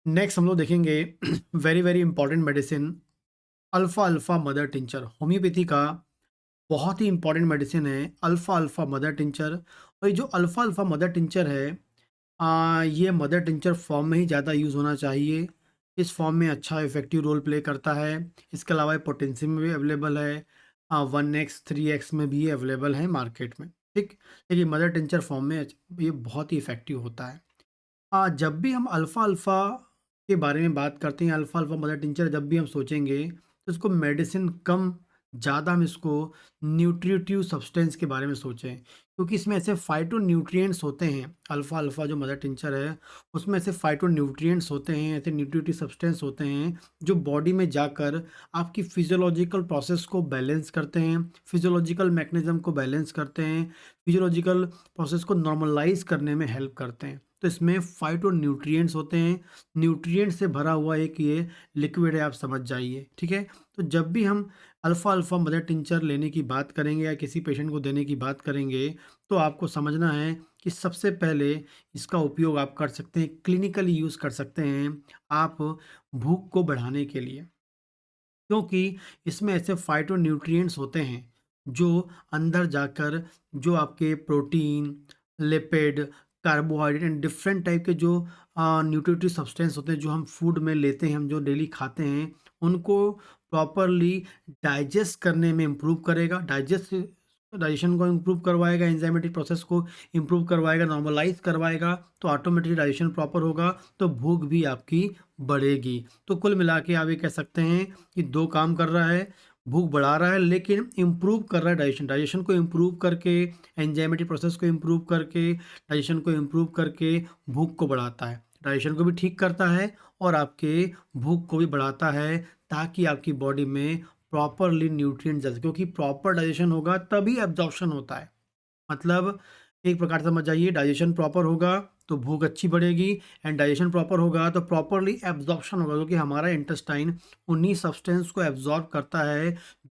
Next हम लोग देखेंगे very very important medicine alpha alpha mother tincture. Homeopathy का बहुत ही इंपॉर्टेंट मेडिसिन है अल्फा अल्फा मदर टिंचर। और ये जो अल्फा अल्फा मदर टिंचर है, ये मदर टिंचर फॉर्म में ही ज़्यादा यूज़ होना चाहिए। इस फॉर्म में अच्छा इफेक्टिव रोल प्ले करता है। इसके अलावा पोटेंशियम में भी अवेलेबल है, 1x 3x में भी अवेलेबल है मार्केट में। ठीक, लेकिन मदर टिंचर फॉर्म में ये बहुत ही इफेक्टिव होता है। जब भी हम अल्फ़ा-अल्फ़ा के बारे में बात करते हैं, अल्फ़ा-अल्फ़ा मदर टिंचर जब भी हम सोचेंगे, तो इसको मेडिसिन कम, ज़्यादा हम इसको न्यूट्रिटिव सब्सटेंस के बारे में सोचें। क्योंकि इसमें ऐसे फाइटोन्यूट्रिएंट्स होते हैं, अल्फ़ा-अल्फ़ा जो मदर टिंचर है, उसमें ऐसे फाइटोन्यूट्रिएंट्स होते हैं, ऐसे न्यूट्रिटिव सब्सटेंस होते हैं, जो बॉडी में जाकर आपकी फिज़ियोलॉजिकल प्रोसेस को बैलेंस करते हैं, फिज़ियोलॉजिकल मैकेनिज़्म को बैलेंस करते हैं, फिज़ियोलॉजिकल प्रोसेस को नॉर्मलाइज़ करने में हेल्प करते हैं। तो इसमें फाइटोन्यूट्रिएंट्स होते हैं, न्यूट्रिएंट से भरा हुआ एक ये लिक्विड है, आप समझ जाइए, ठीक है? तो जब भी हम अल्फ़ा अल्फ़ा मदर टिंचर लेने की बात करेंगे या किसी पेशेंट को देने की बात करेंगे, तो आपको समझना है कि सबसे पहले इसका उपयोग आप कर सकते हैं, क्लिनिकली यूज़ कर सकते हैं, आप भूख को बढ़ाने के लिए। क्योंकि इसमें ऐसे फाइटोन्यूट्रिएंट्स होते हैं, जो अंदर जाकर जो आपके protein, lipid, carbohydrate and different type के जो न्यूट्रिटिव सब्सटेंस होते हैं, जो हम फूड में लेते हैं, हम जो डेली खाते हैं, उनको प्रॉपरली डाइजेस्ट करने में इम्प्रूव करेगा। डाइजेशन को इम्प्रूव करवाएगा, एंजाइमेटिक प्रोसेस को इम्प्रूव करवाएगा, नॉर्मलाइज़ करवाएगा, तो ऑटोमेटिकली डाइजेशन प्रॉपर होगा, तो भूख भी आपकी बढ़ेगी। तो कुल मिला के आप ये कह सकते हैं कि 2 काम कर रहा है, भूख बढ़ा रहा है लेकिन इम्प्रूव कर रहा है डाइजेशन। डाइजेशन को इम्प्रूव करके, एंजाइमेटिक प्रोसेस को इम्प्रूव करके, डाइजेशन को इम्प्रूव करके भूख को बढ़ाता है। डाइजेशन को भी ठीक करता है और आपके भूख को भी बढ़ाता है, ताकि आपकी बॉडी में प्रॉपरली न्यूट्रिएंट जा सके, क्योंकि प्रॉपर डाइजेशन होगा तभी एब्ज़ॉर्प्शन होता है। मतलब एक प्रकार से समझ जाइए, डाइजेशन प्रॉपर होगा तो भूख अच्छी बढ़ेगी, एंड डाइजेशन प्रॉपर होगा तो प्रॉपरली एब्जॉर्प्शन होगा, क्योंकि हमारा इंटेस्टाइन उन्हीं सब्सटेंस को एब्जॉर्ब करता है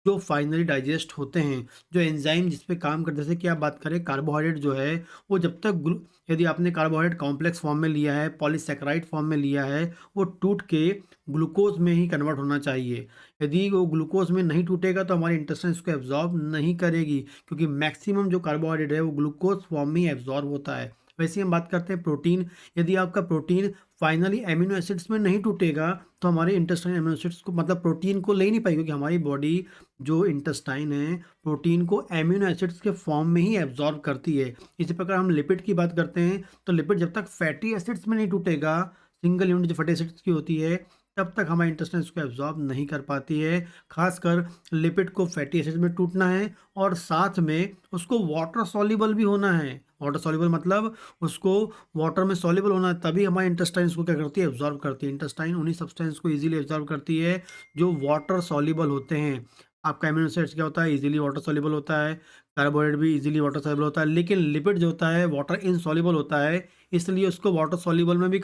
जो फाइनली डाइजेस्ट होते हैं, जो एंजाइम जिस पे काम करते हैं। जैसे कि आप बात करें कार्बोहाइड्रेट जो है, वो जब तक यदि आपने कार्बोहाइड्रेट कॉम्प्लेक्स फॉर्म में लिया है, पॉलीसेकेराइड फॉर्म में लिया है, वो टूट के ग्लूकोज में ही कन्वर्ट होना चाहिए। यदि वो ग्लूकोज में नहीं टूटेगा तो हमारी इंटेस्टाइन इसको एब्जॉर्ब नहीं करेगी, क्योंकि मैक्सिमम जो कार्बोहाइड्रेट है वो ग्लूकोज फॉर्म में ही एब्जॉर्ब होता है। वैसे ही हम बात करते हैं प्रोटीन, यदि आपका प्रोटीन फाइनली एमिनो एसिड्स में नहीं टूटेगा, तो हमारे इंटेस्टाइन एमिनो एसिड्स को, मतलब प्रोटीन को ले ही नहीं पाएगी, क्योंकि हमारी बॉडी जो इंटेस्टाइन है, प्रोटीन को एमिनो एसिड्स के फॉर्म में ही एब्जॉर्ब करती है। इसी प्रकार हम लिपिड की बात करते हैं, तो लिपिड जब तक फैटी एसिड्स में नहीं टूटेगा, सिंगल यूनिट जो फैटी एसिड्स की होती है, तब तक हमारी इंटेस्टाइन इसको एब्जॉर्ब नहीं कर पाती है। खासकर लिपिड को फैटी एसिड में टूटना है, और साथ में उसको वाटर सॉल्युबल भी होना है। वाटर सॉल्युबल मतलब उसको वाटर में सॉल्युबल होना है, तभी हमारी इंटेस्टाइन इसको क्या करती है, एब्जॉर्ब करती है। इंटेस्टाइन उन्हीं सब्सटेंस को इजीली एब्जॉर्ब करती है जो वाटर सॉल्युबल होते हैं। आपका एमिनो एसिड्स क्या होता है, इजीली वाटर सॉल्युबल होता है। कार्बोहाइड्रेट भी इजीली वाटर सॉल्युबल होता है, लेकिन लिपिड जो होता है वाटर इनसॉल्युबल होता है, इसलिए उसको वाटर सॉल्युबल में भी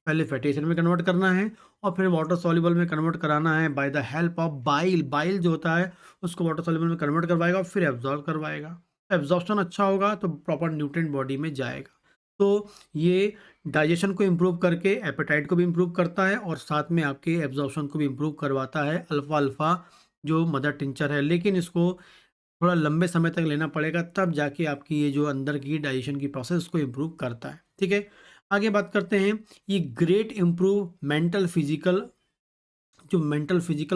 पहले फैटी एसिड में कन्वर्ट करना है, और फिर वाटर सॉल्युबल में कन्वर्ट कराना है by the help of bile. Bile जो होता है उसको वाटर सॉल्युबल में कन्वर्ट करवाएगा और फिर एब्जॉर्ब करवाएगा। एब्जॉर्प्शन अच्छा होगा तो प्रॉपर न्यूट्रिएंट बॉडी में जाएगा। तो ये डाइजेशन को इम्प्रूव करके एपेटाइट को भी इम्प्रूव करता है, और साथ में आपके एब्जॉर्प्शन को भी इम्प्रूव करवाता है अल्फा अल्फा जो मदर टिंचर है। लेकिन इसको थोड़ा लंबे समय तक लेना पड़ेगा, तब जाके आपकी ये जो अंदर की डाइजेशन की प्रोसेस को इम्प्रूव करता है। ठीक है, आगे बात करते हैं। ये great improve mental physical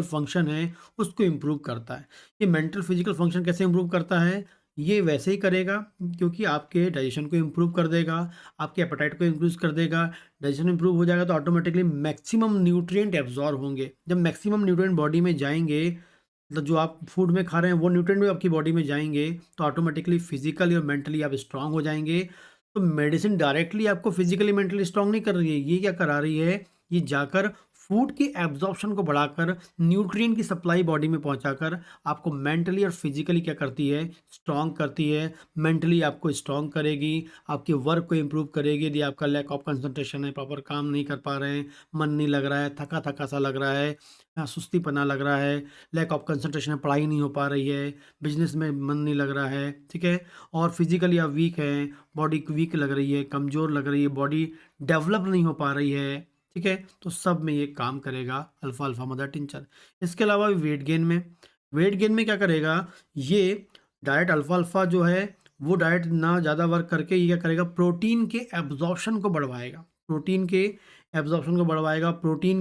function है, उसको इम्प्रूव करता है। ये मेंटल फिजिकल फंक्शन कैसे इम्प्रूव करता है, ये वैसे ही करेगा, क्योंकि आपके डाइजेशन को इम्प्रूव कर देगा, आपके एपेटाइट को इम्प्रूव कर देगा। डाइजेशन इम्प्रूव हो जाएगा तो ऑटोमेटिकली मैक्सिमम न्यूट्रिएंट एब्जॉर्ब होंगे। जब मैक्सिमम न्यूट्रिएंट बॉडी में जाएंगे, मतलब जो आप फूड में खा रहे हैं वो न्यूट्रिएंट भी आपकी बॉडी में जाएंगे, तो ऑटोमेटिकली फिजिकली और मेंटली आप स्ट्रांग हो जाएंगे। तो मेडिसिन डायरेक्टली आपको फिजिकली मेंटली स्ट्रांग नहीं कर रही है, ये क्या करा रही है, ये जाकर फूड की एब्जॉर्प्शन को बढ़ाकर न्यूट्रिएंट की सप्लाई बॉडी में पहुंचाकर आपको मेंटली और फिजिकली क्या करती है, स्ट्रांग करती है। मेंटली आपको स्ट्रांग करेगी, आपके वर्क को इम्प्रूव करेगी। यदि आपका लैक ऑफ कंसंट्रेशन है, प्रॉपर काम नहीं कर पा रहे हैं, मन नहीं लग रहा है, थका थका सा लग रहा है, सुस्तीपना लग रहा है, लैक ऑफ कंसंट्रेशन है, पढ़ाई नहीं हो पा रही है, बिजनेस में मन नहीं लग रहा है, ठीक है, और फिजिकली आप वीक हैं, बॉडी वीक लग रही है, कमज़ोर लग रही है, बॉडी डेवलप नहीं हो पा रही है, ठीक है? तो सब में ये काम करेगा अल्फ़ा अल्फ़ा मदर टिंचर। इसके अलावा वेट गेन में क्या करेगा, ये डाइट अल्फ़ा अल्फ़ा जो है, वो डाइट ना ज़्यादा वर्क करके ये क्या करेगा, प्रोटीन के एब्ज़ॉर्प्शन को बढ़वाएगा। प्रोटीन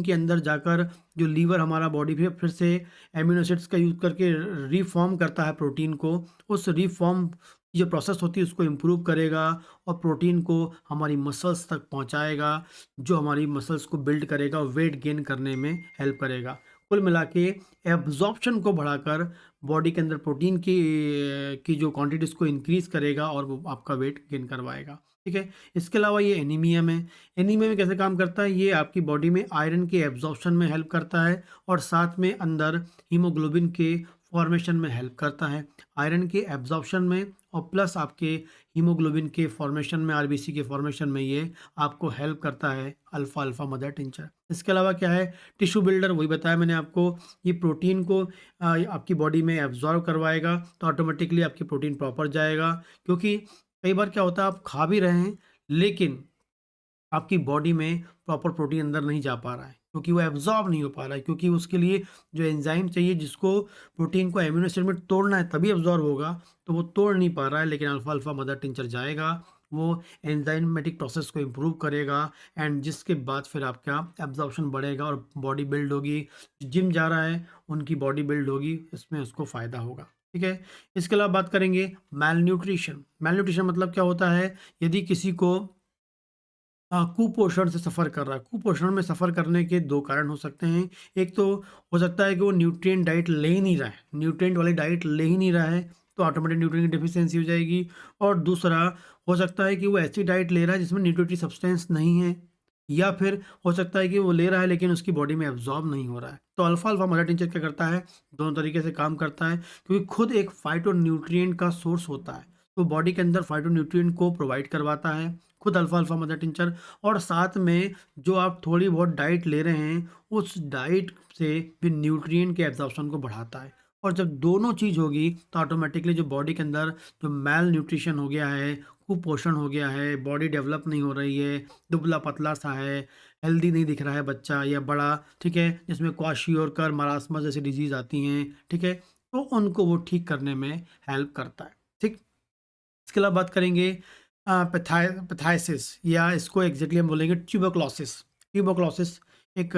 के अंदर जाकर जो लीवर हमारा बॉडी फिर से एमिनो एसिड्स का यूज़ करके रीफ़ॉर्म करता है प्रोटीन को, उस रीफ़ॉर्म की जो प्रोसेस होती है उसको इम्प्रूव करेगा और प्रोटीन को हमारी मसल्स तक पहुँचाएगा, जो हमारी मसल्स को बिल्ड करेगा और वेट गेन करने में हेल्प करेगा। कुल मिला के एब्ज़ॉर्प्शन को बढ़ाकर बॉडी के अंदर प्रोटीन की जो क्वांटिटी उसको इंक्रीज़ करेगा और वो आपका वेट गेन करवाएगा, ठीक है? इसके अलावा ये एनीमिया में कैसे काम करता है, ये आपकी बॉडी में आयरन के एब्ज़ॉर्प्शन में हेल्प करता है और साथ में अंदर हीमोग्लोबिन के फॉर्मेशन में हेल्प करता है। आयरन के एब्ज़ॉर्प्शन में और प्लस आपके हीमोग्लोबिन के फॉर्मेशन में, आरबीसी के फॉर्मेशन में ये आपको हेल्प करता है अल्फ़ा अल्फ़ा मदर टिंचर। इसके अलावा क्या है, टिश्यू बिल्डर, वही बताया मैंने आपको, ये प्रोटीन को आपकी बॉडी में एब्ज़ॉर्ब करवाएगा तो ऑटोमेटिकली आपकी प्रोटीन प्रॉपर जाएगा। क्योंकि कई बार क्या होता है, आप खा भी रहे हैं लेकिन आपकी बॉडी में प्रॉपर प्रोटीन अंदर नहीं जा पा रहा है, क्योंकि वो एब्ज़ॉर्ब नहीं हो पा रहा है, क्योंकि उसके लिए जो एंजाइम चाहिए जिसको प्रोटीन को एमिनो एसिड में तोड़ना है तभी एब्ज़ॉर्ब होगा, तो वो तोड़ नहीं पा रहा है। लेकिन अल्फ़ा अल्फ़ा मदर टिंचर जाएगा, वो एंजाइमेटिक प्रोसेस को इम्प्रूव करेगा एंड जिसके बाद फिर आपका एब्ज़ॉर्प्शन बढ़ेगा और बॉडी बिल्ड होगी। जिम जा रहा है, उनकी बॉडी बिल्ड होगी, इसमें उसको फ़ायदा होगा, ठीक है? इसके अलावा बात करेंगे मैलन्यूट्रिशन मतलब क्या होता है, यदि किसी को कुपोषण से सफ़र कर रहा है। कुपोषण में सफ़र करने के 2 कारण हो सकते हैं। एक तो हो सकता है कि वो न्यूट्रिएंट डाइट ले ही नहीं रहा है, न्यूट्रिएंट वाली डाइट ले ही नहीं रहा है, तो ऑटोमेटिक न्यूट्रिएंट की डेफ़िशिएंसी हो जाएगी। और दूसरा हो सकता है कि वो ऐसी डाइट ले रहा है जिसमें न्यूट्रिटिव सब्सटेंस नहीं है, या फिर हो सकता है कि वो ले रहा है लेकिन उसकी बॉडी में एब्ज़ॉर्ब नहीं हो रहा है। तो अल्फ़ा अल्फ़ा मदर टिंचर क्या करता है, दोनों तरीके से काम करता है, क्योंकि खुद एक फाइटोन्यूट्रिएंट का सोर्स होता है। तो बॉडी के अंदर फाइटोन्यूट्रिएंट को प्रोवाइड करवाता है, खुद अल्फ़ा अल्फ़ा मदर टिंचर। और साथ में जो आप थोड़ी बहुत डाइट ले रहे हैं, उस डाइट से भी न्यूट्रिएंट के एब्ज़ॉर्प्शन को बढ़ाता है। और जब दोनों चीज़ होगी तो ऑटोमेटिकली जो बॉडी के अंदर जो मैल न्यूट्रिशन हो गया है, कुपोषण हो गया है, बॉडी डेवलप नहीं हो रही है, दुबला-पतला सा है, हेल्दी नहीं दिख रहा है बच्चा या बड़ा, ठीक है? जिसमें क्वाशियोरकर, मरासमस जैसी डिज़ीज़ आती हैं, ठीक है? तो उनको वो ठीक करने में हेल्प करता है, ठीक? इसके अलावा बात करेंगे पैथाइसिस, या इसको एग्जैक्टली हम बोलेंगे ट्यूबरक्लोसिस एक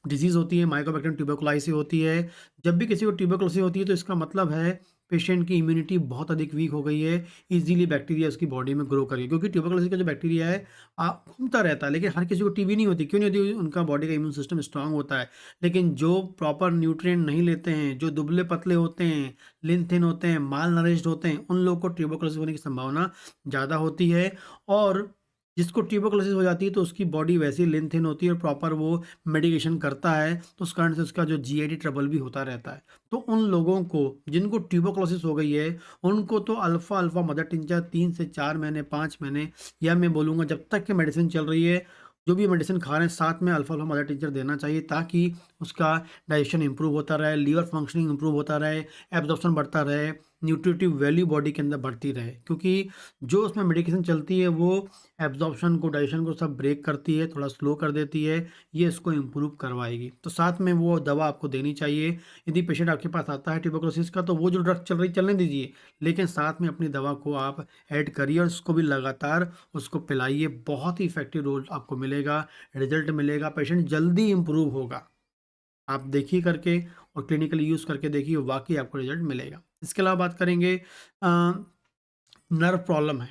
डिजीज़ होती है, माइकोबैक्टीरियम ट्यूबरकुलोसिस होती है। जब भी किसी को ट्यूबरकुलोसिस होती है तो इसका मतलब है पेशेंट की इम्यूनिटी बहुत अधिक वीक हो गई है, इजीली बैक्टीरिया उसकी बॉडी में ग्रो करेगी, क्योंकि ट्यूबरकुलोसिस का जो बैक्टीरिया है घूमता रहता है, लेकिन हर किसी को टीबी नहीं होती। क्यों नहीं होती? उनका बॉडी का इम्यून सिस्टम स्ट्रांग होता है। लेकिन जो प्रॉपर न्यूट्रिएंट नहीं लेते हैं, जो दुबले पतले होते हैं, लिन थिन होते हैं, माल नरिश्ड होते हैं, उन लोगों को ट्यूबरकुलोसिस होने की संभावना ज़्यादा होती है। और जिसको ट्यूबरकुलोसिस हो जाती है तो उसकी बॉडी वैसे ही लिन थिन होती है और प्रॉपर वो मेडिकेशन करता है, तो उस कारण से उसका जो जीआईडी ट्रबल भी होता रहता है। तो उन लोगों को जिनको ट्यूबरकुलोसिस हो गई है, उनको तो अल्फ़ा अल्फ़ा मदर टिंचर 3 से 4 महीने, 5 महीने, या मैं बोलूँगा जब तक कि मेडिसिन चल रही है, जो भी मेडिसिन खा रहे हैं साथ में अल्फ़ा अल्फ़ा मदर टिंचर देना चाहिए, ताकि उसका डाइजेशन इम्प्रूव होता रहे, लीवर फंक्शनिंग इम्प्रूव होता रहे, एब्ज़ॉर्प्शन बढ़ता रहे, न्यूट्रिटिव वैल्यू बॉडी के अंदर बढ़ती रहे। क्योंकि जो उसमें मेडिकेशन चलती है वो एब्ज़ॉर्प्शन को, डाइजेशन को सब ब्रेक करती है, थोड़ा स्लो कर देती है, ये इसको इम्प्रूव करवाएगी। तो साथ में वो दवा आपको देनी चाहिए। यदि पेशेंट आपके पास आता है ट्यूबरकुलोसिस का, तो वो जो ड्रग चल रही चलने दीजिए, लेकिन साथ में अपनी दवा को आप ऐड करिए और उसको भी लगातार उसको पिलाइए। बहुत ही इफ़ेक्टिव रोल आपको मिलेगा, रिज़ल्ट मिलेगा, पेशेंट जल्दी इम्प्रूव होगा। आप देखिए करके और क्लिनिकली यूज़ करके देखिए, वाक़ई आपको रिज़ल्ट मिलेगा। इसके अलावा बात करेंगे नर्व प्रॉब्लम है,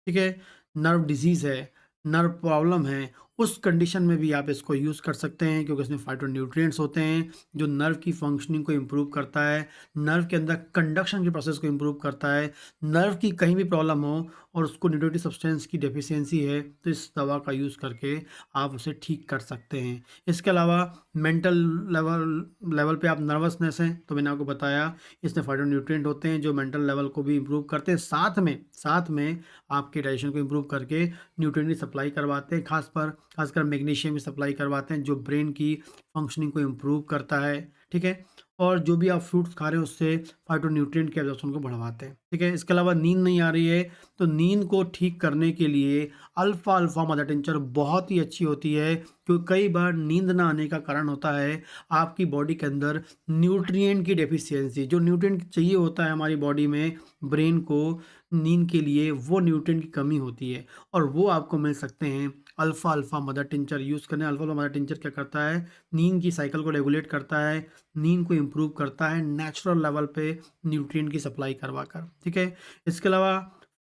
ठीक है? नर्व डिज़ीज़ है, नर्व प्रॉब्लम है, उस कंडीशन में भी आप इसको यूज़ कर सकते हैं, क्योंकि इसमें फाइटोन्यूट्रिएंट्स होते हैं, जो नर्व की फंक्शनिंग को इम्प्रूव करता है, नर्व के अंदर कंडक्शन के प्रोसेस को इम्प्रूव करता है। नर्व की कहीं भी प्रॉब्लम हो और उसको न्यूट्रिटिव सब्सटेंस की डेफिशिएंसी है, तो इस दवा का यूज़ करके आप उसे ठीक कर सकते हैं। इसके अलावा मेंटल लेवल लेवल पे आप नर्वसनेस हैं, तो मैंने आपको बताया इसमें फाइटोन्यूट्रिएंट होते हैं जो मेंटल लेवल को भी इम्प्रूव करते हैं, साथ में आपके डाइजेशन को इम्प्रूव करके न्यूट्रिएंट की सप्लाई करवाते हैं, खासकर मैग्नीशियम की सप्लाई करवाते हैं, जो ब्रेन की फंक्शनिंग को इम्प्रूव करता है, ठीक है? और जो भी आप फ्रूट्स खा रहे हैं उससे फाइटोन्यूट्रिएंट के एब्जॉर्प्शन को बढ़वाते हैं, ठीक है। इसके अलावा नींद नहीं आ रही है, तो नींद को ठीक करने के लिए अल्फा अल्फा मदर टिंचर बहुत ही अच्छी होती है, क्योंकि कई बार नींद ना आने का कारण होता है आपकी बॉडी के अंदर न्यूट्रिएंट की डेफिशिएंसी। जो न्यूट्रिएंट चाहिए होता है हमारी बॉडी में ब्रेन को नींद के लिए, वो न्यूट्रिएंट की कमी होती है, और वो आपको मिल सकते हैं alpha alpha mother tincture use करने। अल्फा अल्फा मदर टिंचर क्या करता है, नींद की साइकिल को रेगुलेट करता है, नींद को इम्प्रूव करता है नेचुरल लेवल पे न्यूट्रिएंट की सप्लाई करवा कर, ठीक है। इसके अलावा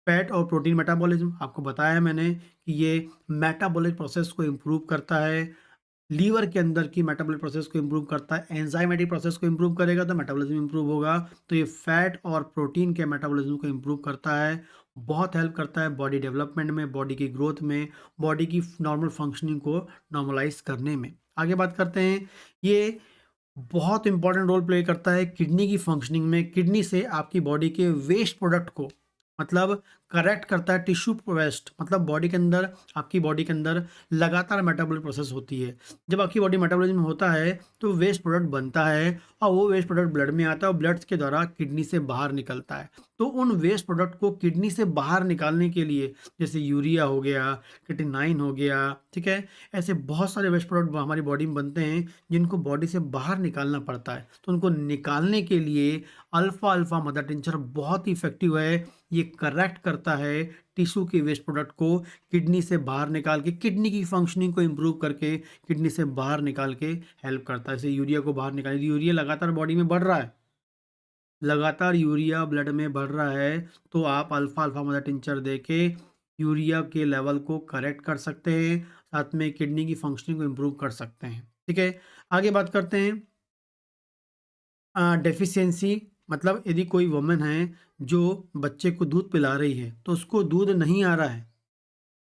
फैट और प्रोटीन मेटाबॉलिज्म आपको बताया है मैंने कि ये मेटाबॉलिक प्रोसेस को इम्प्रूव करता है, लीवर के अंदर की मेटाबॉलिक प्रोसेस को इम्प्रूव करता है, एंजाइमेटिक प्रोसेस को इम्प्रूव करेगा तो मेटाबॉलिज्म इम्प्रूव होगा। तो ये फैट और प्रोटीन के मेटाबॉलिज्म को इम्प्रूव करता है, बहुत हेल्प करता है बॉडी डेवलपमेंट में, बॉडी की ग्रोथ में, बॉडी की नॉर्मल फंक्शनिंग को नॉर्मलाइज करने में। आगे बात करते हैं, ये बहुत इंपॉर्टेंट रोल प्ले करता है किडनी की फंक्शनिंग में। किडनी से आपकी बॉडी के वेस्ट प्रोडक्ट को मतलब करेक्ट करता है, टिश्यू वेस्ट, मतलब बॉडी के अंदर, आपकी बॉडी के अंदर लगातार मेटाबॉलिक प्रोसेस होती है। जब आपकी बॉडी मेटाबॉलिज्म होता है तो वेस्ट प्रोडक्ट बनता है, और वो वेस्ट प्रोडक्ट ब्लड में आता है और ब्लड के द्वारा किडनी से बाहर निकलता है। तो उन वेस्ट प्रोडक्ट को किडनी से बाहर निकालने के लिए, जैसे यूरिया हो गया, क्रिएटिनिन हो गया, ठीक है, ऐसे बहुत सारे वेस्ट प्रोडक्ट हमारी बॉडी में बनते हैं जिनको बॉडी से बाहर निकालना पड़ता है। तो उनको निकालने के लिए अल्फा अल्फा मदर टिंचर बहुत ही इफेक्टिव है। ये करेक्ट करता है टिश्यू के वेस्ट प्रोडक्ट को किडनी से बाहर निकाल के, किडनी की फंक्शनिंग को इम्प्रूव करके किडनी से बाहर निकाल के हेल्प करता है। जैसे यूरिया को बाहर निकाल, यूरिया लगातार बॉडी में बढ़ रहा है, लगातार यूरिया ब्लड में बढ़ रहा है, तो आप अल्फा अल्फा मदर टिंचर दे के यूरिया के लेवल को करेक्ट कर सकते हैं, साथ में किडनी की फंक्शनिंग को इम्प्रूव कर सकते हैं, ठीक है। आगे बात करते हैं डेफिशिएंसी, मतलब यदि कोई वुमन है जो बच्चे को दूध पिला रही है तो उसको दूध नहीं आ रहा है,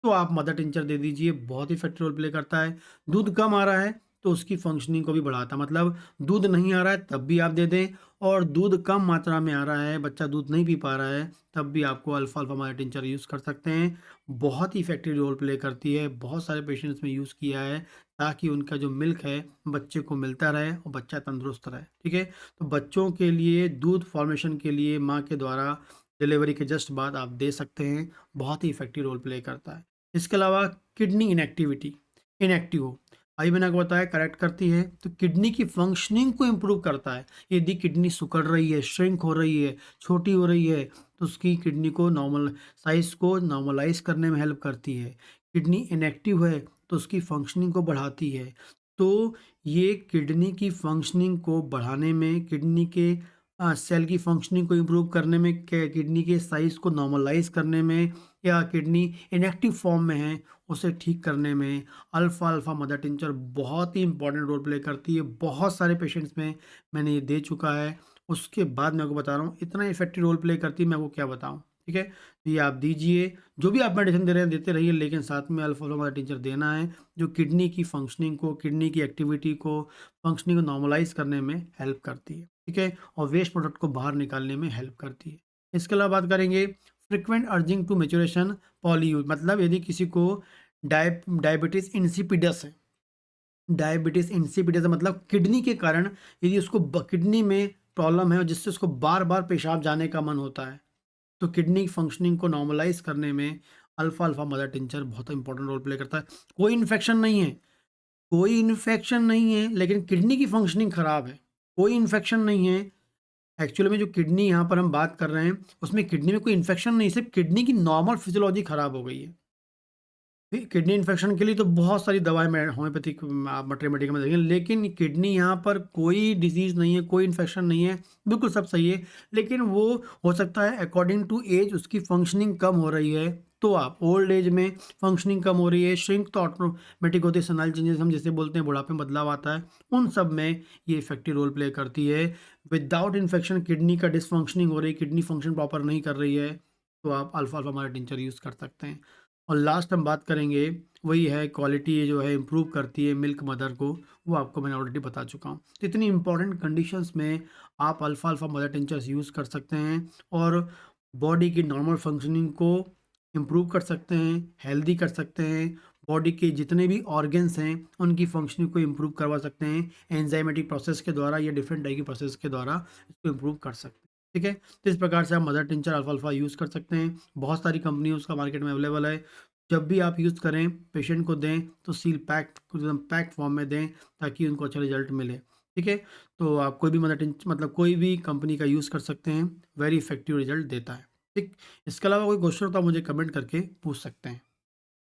तो आप मदर टिंचर दे दीजिए, बहुत इफेक्टिव रोल प्ले करता है। दूध कम आ रहा है तो उसकी फंक्शनिंग को भी बढ़ाता है, मतलब दूध नहीं आ रहा है तब भी आप दे दें, और दूध कम मात्रा में आ रहा है, बच्चा दूध नहीं पी पा रहा है, तब भी आपको alpha alpha mother tincture use कर सकते हैं। बहुत ही इफेक्टिव रोल प्ले करती है, बहुत सारे पेशेंट्स में यूज़ किया है, ताकि उनका जो मिल्क है बच्चे को मिलता रहे और बच्चा तंदुरुस्त रहे, ठीक है। तो बच्चों के लिए दूध फॉर्मेशन के लिए माँ के द्वारा डिलीवरी के जस्ट बाद आप दे सकते हैं, बहुत ही इफेक्टिव रोल प्ले करता है। इसके अलावा किडनी इनएक्टिविटी, इनएक्टिव हो, अभी मैंने आपको बताया करेक्ट करती है, तो किडनी की फंक्शनिंग को इम्प्रूव करता है। यदि किडनी सिकुड़ रही है, श्रिंक हो रही है, छोटी हो रही है, तो उसकी किडनी को नॉर्मल साइज को नॉर्मलाइज करने में हेल्प करती है। किडनी इनएक्टिव है तो उसकी फंक्शनिंग को बढ़ाती है। तो ये किडनी की फंक्शनिंग को बढ़ाने में, किडनी के सेल की फंक्शनिंग को इम्प्रूव करने में, किडनी के साइज को नॉर्मलाइज करने में, या किडनी इनएक्टिव फॉर्म में है उसे ठीक करने में अल्फा अल्फा मदर टिंचर बहुत ही इंपॉर्टेंट रोल प्ले करती है। बहुत सारे पेशेंट्स में मैंने ये दे चुका है, उसके बाद मैं आपको बता रहा हूँ इतना इफेक्टिव रोल प्ले करती है, मैं आपको क्या बताऊँ, ठीक है। तो ये आप दीजिए, जो भी आप मेडिसिन दे रहे हैं देते रहिए, लेकिन साथ में अल्फा अल्फा मदर टिंचर देना है, जो किडनी की फंक्शनिंग को, किडनी की एक्टिविटी को, फंक्शनिंग को नॉर्मलाइज करने में हेल्प करती है, ठीक है, और वेस्ट प्रोडक्ट को बाहर निकालने में हेल्प करती है। इसके अलावा बात करेंगे फ्रीक्वेंट अर्जिंग टू मैच्योरेशन पॉलीयूज, मतलब यदि किसी को डायबिटीज इंसिपिडस है, डायबिटीज इंसिपिडस मतलब किडनी के कारण यदि उसको किडनी में प्रॉब्लम है और जिससे उसको बार बार पेशाब जाने का मन होता है, तो किडनी फंक्शनिंग को नॉर्मलाइज करने में अल्फा अल्फा मदर टिंचर बहुत इंपॉर्टेंट रोल प्ले करता है। कोई इन्फेक्शन नहीं है, कोई इन्फेक्शन नहीं है, लेकिन किडनी की फंक्शनिंग खराब है, कोई इन्फेक्शन नहीं है। एक्चुअली में जो किडनी यहाँ पर हम बात कर रहे हैं उसमें किडनी में कोई इन्फेक्शन नहीं, सिर्फ किडनी की नॉर्मल फिजियोलॉजी खराब हो गई है। किडनी इन्फेक्शन के लिए तो बहुत सारी दवाएँ में होम्योपैथिक आप मेडिकल में देखेंगे, लेकिन किडनी यहाँ पर कोई डिसीज़ नहीं है, कोई इन्फेक्शन नहीं है, बिल्कुल सब सही है। लेकिन वो हो सकता है अकॉर्डिंग टू एज उसकी फंक्शनिंग कम हो रही है, तो आप ओल्ड एज में फंक्शनिंग कम हो रही है, श्रिंक तो ऑटोमेटिक होती है, सेनाइल चेंजेस हम जिसे बोलते हैं, बुढ़ापे में बदलाव आता है, उन सब में ये इफेक्टिव रोल प्ले करती है। विदाउट इन्फेक्शन किडनी का डिसफंक्शनिंग हो रही है, किडनी फंक्शन प्रॉपर नहीं कर रही है, तो आप अल्फा अल्फा मारा टिंचर यूज़ कर सकते हैं। और लास्ट हम बात करेंगे, वही है क्वालिटी जो है इम्प्रूव करती है मिल्क मदर को, वो आपको मैंने ऑलरेडी बता चुका हूँ। तो इतनी इंपॉर्टेंट कंडीशंस में आप alpha alpha mother tinctures use कर सकते हैं और बॉडी की नॉर्मल फंक्शनिंग को इम्प्रूव कर सकते हैं, हेल्दी कर सकते हैं, बॉडी के जितने भी ऑर्गन्स हैं उनकी फंक्शनिंग को इम्प्रूव करवा सकते हैं, एंजाइमेटिक प्रोसेस के द्वारा या डिफरेंट टाइप की प्रोसेस के द्वारा इसको इम्प्रूव कर सकते हैं। ठीक है, तो इस प्रकार से आप mother tincture alpha alpha use कर सकते हैं। बहुत सारी कंपनी उसका मार्केट में अवेलेबल है। जब भी आप यूज़ करें, पेशेंट को दें तो सील पैक्ड एकदम पैक्ड फॉर्म में दें ताकि उनको अच्छा रिजल्ट मिले। ठीक है, तो आप कोई भी मदर टिंच मतलब कोई भी कंपनी का यूज़ कर सकते हैं, वेरी इफेक्टिव रिजल्ट देता है। ठीक, इसके अलावा कोई क्वेश्चन हो तो आप मुझे कमेंट करके पूछ सकते हैं।